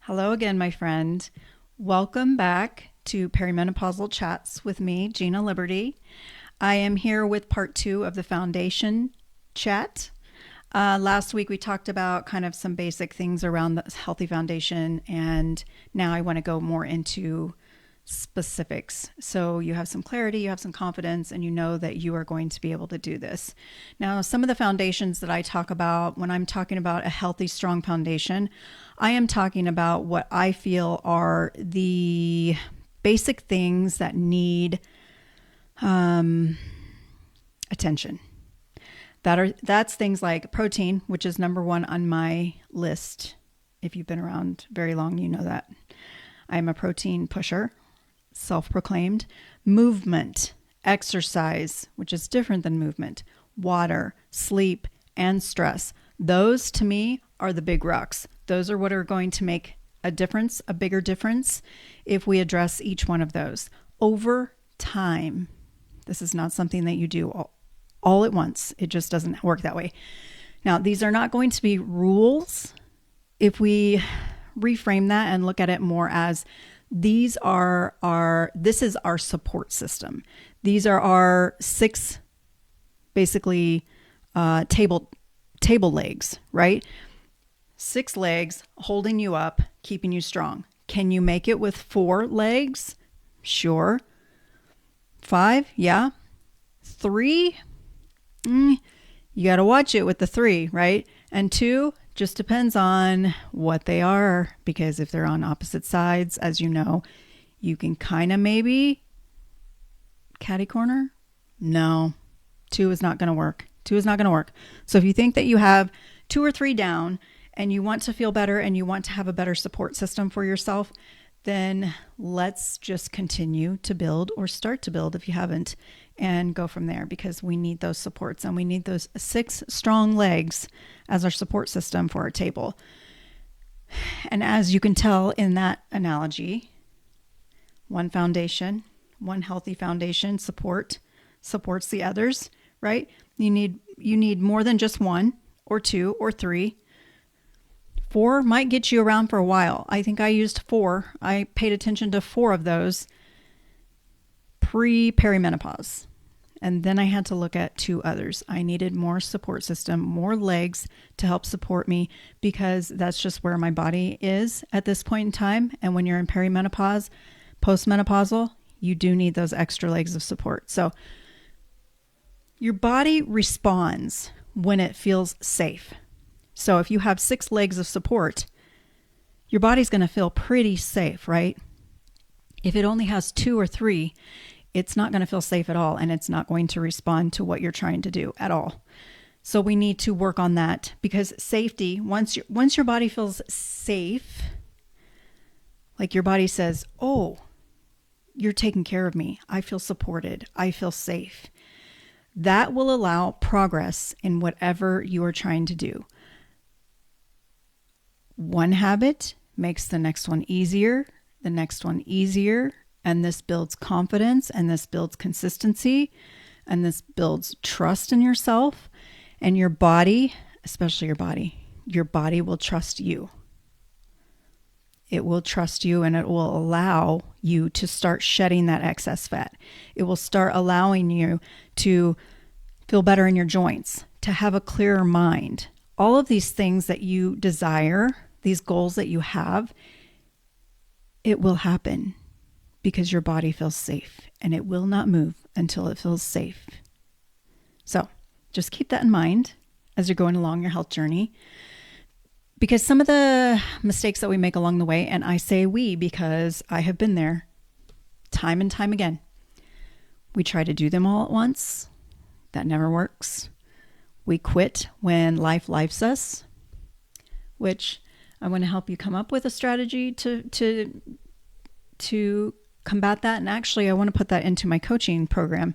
Hello again, my friend. Welcome back to Perimenopausal Chats with me, Gina Liberty. I am here with part 2 of the foundation chat. Last week we talked about kind of some basic things around the healthy foundation, and now I want to go more into specifics. So you have some clarity, you have some confidence, and you know that you are going to be able to do this. Now, some of the foundations that I talk about when I'm talking about a healthy, strong foundation, I am talking about what I feel are the basic things that need attention. That's things like protein, which is number one on my list. If you've been around very long, you know that. I'm a protein pusher, self-proclaimed. Movement, exercise, which is different than movement, water, sleep, and stress. Those to me are the big rocks. Those are what are going to make a difference, a bigger difference, if we address each one of those over time. This is not something that you do all at once. It just doesn't work that way. Now, these are not going to be rules. If we reframe that and look at it more as this is our support system. These are our 6 basically table legs, right? 6 legs holding you up, keeping you strong. Can you make it with 4 legs? Sure. 5? Yeah. 3? You got to watch it with the 3, right? And 2 just depends on what they are, because if they're on opposite sides, as you know, you can kind of maybe catty corner. No, 2 is not going to work. 2 is not going to work. So if you think that you have 2 or 3 down and you want to feel better and you want to have a better support system for yourself, then let's just continue to build, or start to build if you haven't, and go from there, because we need those supports and we need those 6 strong legs as our support system for our table. And as you can tell in that analogy, one foundation, one healthy foundation supports the others, right? You need more than just 1 or 2 or 3. 4 might get you around for a while. I think I used 4. I paid attention to 4 of those pre-perimenopause. And then I had to look at 2 others. I needed more support system, more legs to help support me, because that's just where my body is at this point in time. And when you're in perimenopause, postmenopausal, you do need those extra legs of support. So your body responds when it feels safe. So if you have 6 legs of support, your body's going to feel pretty safe, right? If it only has 2 or 3, it's not going to feel safe at all, and it's not going to respond to what you're trying to do at all. So we need to work on that, because safety, once your body feels safe, like your body says, oh, you're taking care of me. I feel supported. I feel safe. That will allow progress in whatever you are trying to do. One habit makes the next one easier, the next one easier, and this builds confidence, and this builds consistency, and this builds trust in yourself, and your body, especially your body will trust you. It will trust you, and it will allow you to start shedding that excess fat. It will start allowing you to feel better in your joints, to have a clearer mind. All of these things that you desire, these goals that you have, it will happen because your body feels safe, and it will not move until it feels safe. So just keep that in mind as you're going along your health journey, because some of the mistakes that we make along the way, and I say we because I have been there time and time again, we try to do them all at once. That never works. We quit when life lifes us, which I want to help you come up with a strategy to combat that. And actually, I want to put that into my coaching program.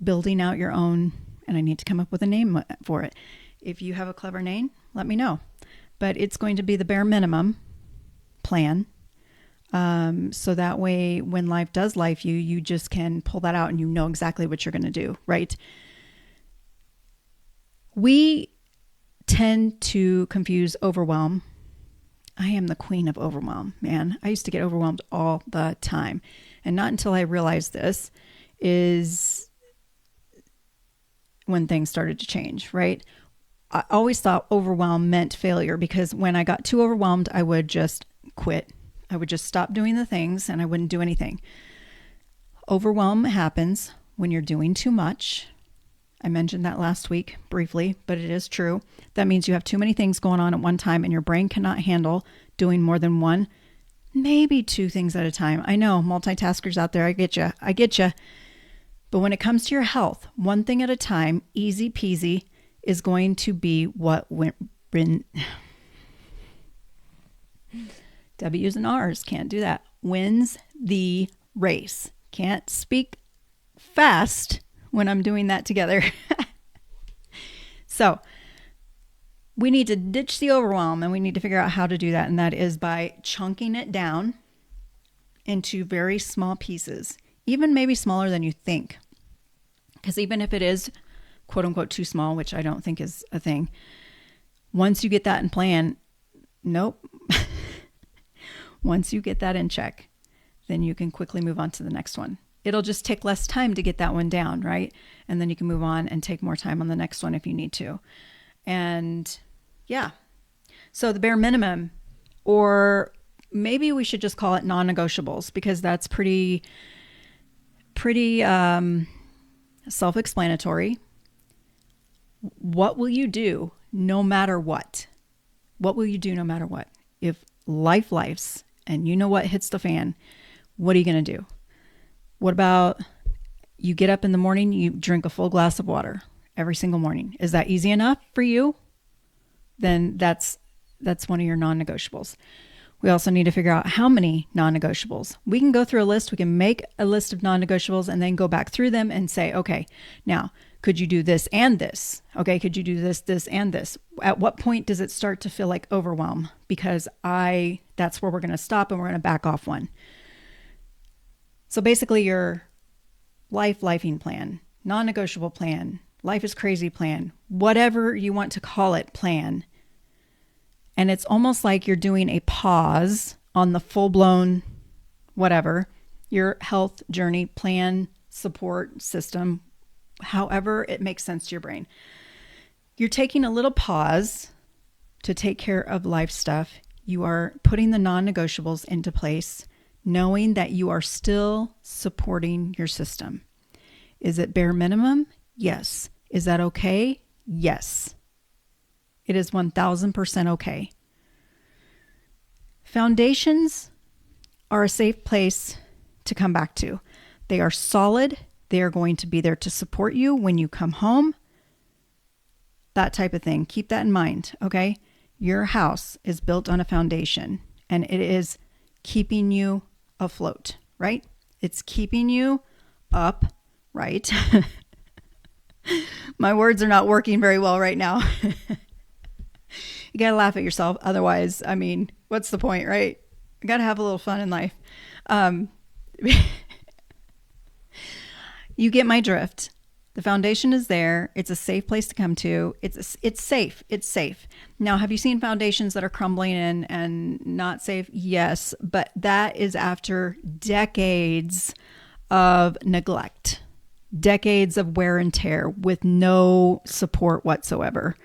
Building out your own, and I need to come up with a name for it. If you have a clever name, let me know. But it's going to be the bare minimum plan. So that way, when life does life you, you just can pull that out and you know exactly what you're going to do, right? We tend to confuse overwhelm. I am the queen of overwhelm, man. I used to get overwhelmed all the time. And not until I realized this is when things started to change, right? I always thought overwhelm meant failure because when I got too overwhelmed, I would just quit. I would just stop doing the things and I wouldn't do anything. Overwhelm happens when you're doing too much. I mentioned that last week briefly, but it is true. That means you have too many things going on at one time and your brain cannot handle doing more than one, maybe two things at a time. I know, multitaskers out there, I get you. But when it comes to your health, one thing at a time, easy peasy, is going to be what W's and R's, can't do that, wins the race. Can't speak fast when I'm doing that together. So we need to ditch the overwhelm and we need to figure out how to do that. And that is by chunking it down into very small pieces, even maybe smaller than you think. Because even if it is quote unquote too small, which I don't think is a thing, once you get that in plan, nope. Once you get that in check, then you can quickly move on to the next one. It'll just take less time to get that one down, right? And then you can move on and take more time on the next one if you need to. And yeah. So the bare minimum, or maybe we should just call it non-negotiables, because that's pretty self-explanatory. What will you do no matter what? What will you do no matter what? If life's and you know what hits the fan, what are you going to do? What about you get up in the morning, you drink a full glass of water every single morning? Is that easy enough for you? Then that's one of your non-negotiables. We also need to figure out how many non-negotiables. We can go through a list. We can make a list of non-negotiables and then go back through them and say, okay, now, could you do this and this? Okay, could you do this, this, and this? At what point does it start to feel like overwhelm? Because that's where we're going to stop and we're going to back off one. So basically your lifing plan, non-negotiable plan, life is crazy plan, whatever you want to call it plan. And it's almost like you're doing a pause on the full-blown whatever, your health journey plan, support system, however it makes sense to your brain. You're taking a little pause to take care of life stuff. You are putting the non-negotiables into place, knowing that you are still supporting your system. Is it bare minimum? Yes. Is that okay? Yes. It is 1000% okay. Foundations are a safe place to come back to. They are solid. They are going to be there to support you when you come home. That type of thing. Keep that in mind, okay? Your house is built on a foundation and it is keeping you afloat, right? It's keeping you up, right? My words are not working very well right now. You got to laugh at yourself. Otherwise, I mean, what's the point, right? You got to have a little fun in life. You get my drift. The foundation is there. It's a safe place to come to. It's safe. It's safe. Now, have you seen foundations that are crumbling and not safe? Yes, but that is after decades of neglect, decades of wear and tear with no support whatsoever.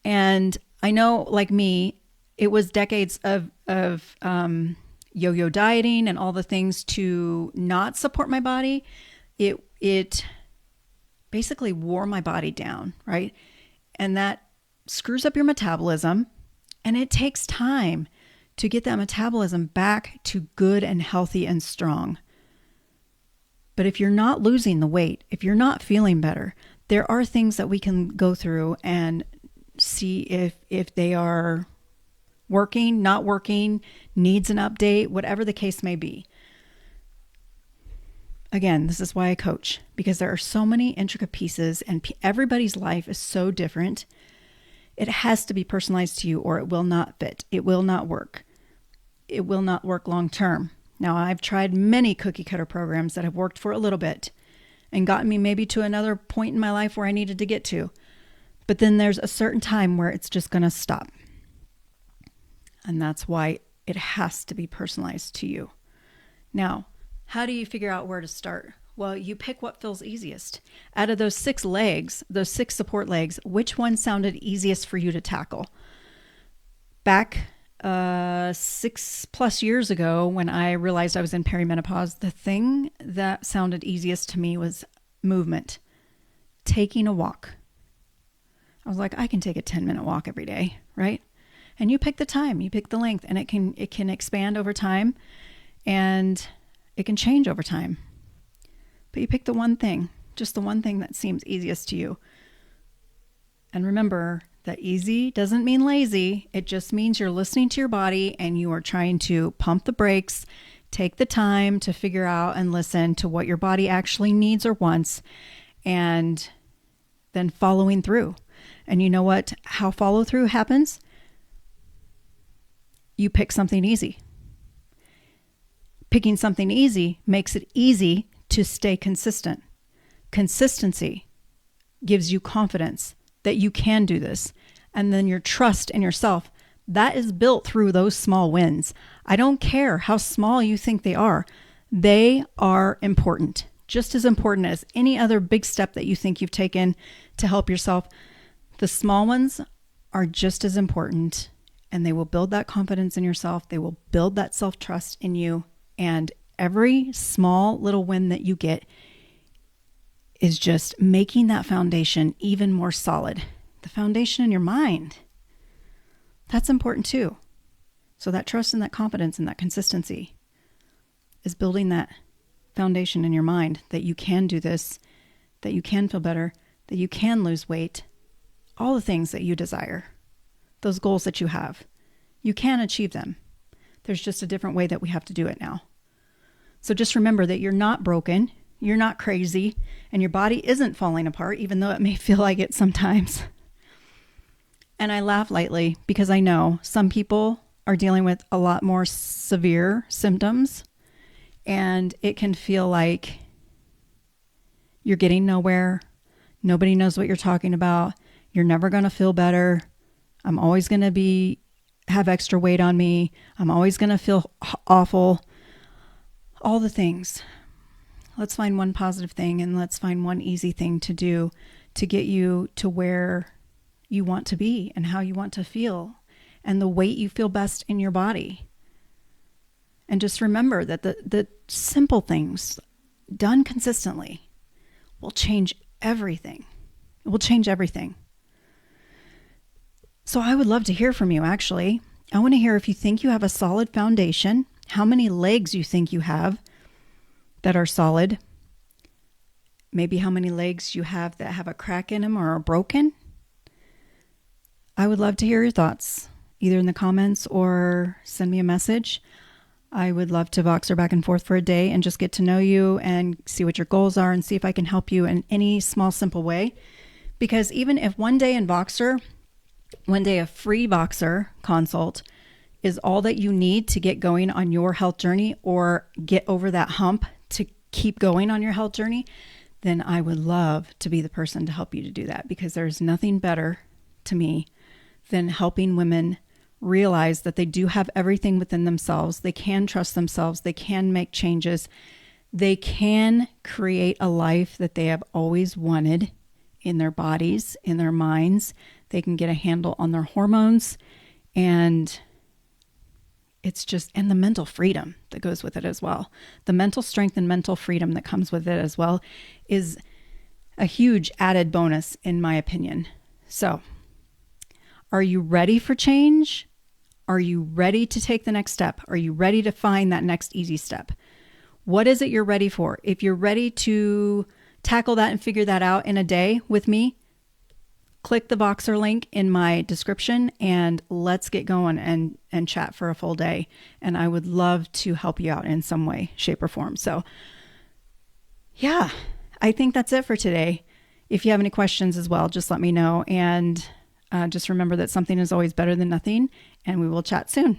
And I know, like me, it was decades of yo-yo dieting and all the things to not support my body. It basically wore my body down, right? And that screws up your metabolism, and it takes time to get that metabolism back to good and healthy and strong. But if you're not losing the weight, if you're not feeling better, there are things that we can go through and see if they are working, not working, needs an update, whatever the case may be. Again, this is why I coach, because there are so many intricate pieces and everybody's life is so different. It has to be personalized to you or it will not fit. It will not work. It will not work long term. Now, I've tried many cookie cutter programs that have worked for a little bit and gotten me maybe to another point in my life where I needed to get to. But then there's a certain time where it's just going to stop. And that's why it has to be personalized to you. Now, how do you figure out where to start? Well, you pick what feels easiest. Out of those 6 legs, those 6 support legs, which one sounded easiest for you to tackle? Back 6+ years ago, when I realized I was in perimenopause, the thing that sounded easiest to me was movement, taking a walk. I was like, I can take a 10-minute walk every day, right? And you pick the time, you pick the length, and it can expand over time, and it can change over time. But you pick the one thing, just the one thing that seems easiest to you. And remember that easy doesn't mean lazy. It just means you're listening to your body and you are trying to pump the brakes, take the time to figure out and listen to what your body actually needs or wants, and then following through. And you know what? How follow through happens? You pick something easy. Picking something easy makes it easy to stay consistent. Consistency gives you confidence that you can do this. And then your trust in yourself, that is built through those small wins. I don't care how small you think they are important, just as important as any other big step that you think you've taken to help yourself. The small ones are just as important, and they will build that confidence in yourself. They will build that self-trust in you. And every small little win that you get is just making that foundation even more solid. The foundation in your mind, that's important too. So that trust and that confidence and that consistency is building that foundation in your mind that you can do this, that you can feel better, that you can lose weight, all the things that you desire, those goals that you have. You can achieve them. There's just a different way that we have to do it now. So just remember that you're not broken, you're not crazy, and your body isn't falling apart, even though it may feel like it sometimes. And I laugh lightly because I know some people are dealing with a lot more severe symptoms, and it can feel like you're getting nowhere. Nobody knows what you're talking about. You're never going to feel better. I'm always going to have extra weight on me. I'm always going to feel awful. All the things. Let's find one positive thing, and let's find one easy thing to do to get you to where you want to be and how you want to feel and the weight you feel best in your body. And just remember that the simple things done consistently will change everything. It will change everything. So I would love to hear from you, actually. I want to hear if you think you have a solid foundation, how many legs you think you have that are solid, maybe how many legs you have that have a crack in them or are broken. I would love to hear your thoughts, either in the comments or send me a message. I would love to Voxer back and forth for a day and just get to know you and see what your goals are and see if I can help you in any small, simple way. Because even if one day in Voxer, one day a free Voxer consult is all that you need to get going on your health journey or get over that hump to keep going on your health journey, then I would love to be the person to help you to do that, because there's nothing better to me than helping women realize that they do have everything within themselves. They can trust themselves. They can make changes. They can create a life that they have always wanted in their bodies, in their minds. They can get a handle on their hormones, and it's just, and the mental freedom that goes with it as well. The mental strength and mental freedom that comes with it as well is a huge added bonus, in my opinion. So, are you ready for change? Are you ready to take the next step? Are you ready to find that next easy step? What is it you're ready for? If you're ready to tackle that and figure that out in a day with me, click the Voxer link in my description and let's get going and chat for a full day. And I would love to help you out in some way, shape, or form. So yeah, I think that's it for today. If you have any questions as well, just let me know. And just remember that something is always better than nothing. And we will chat soon.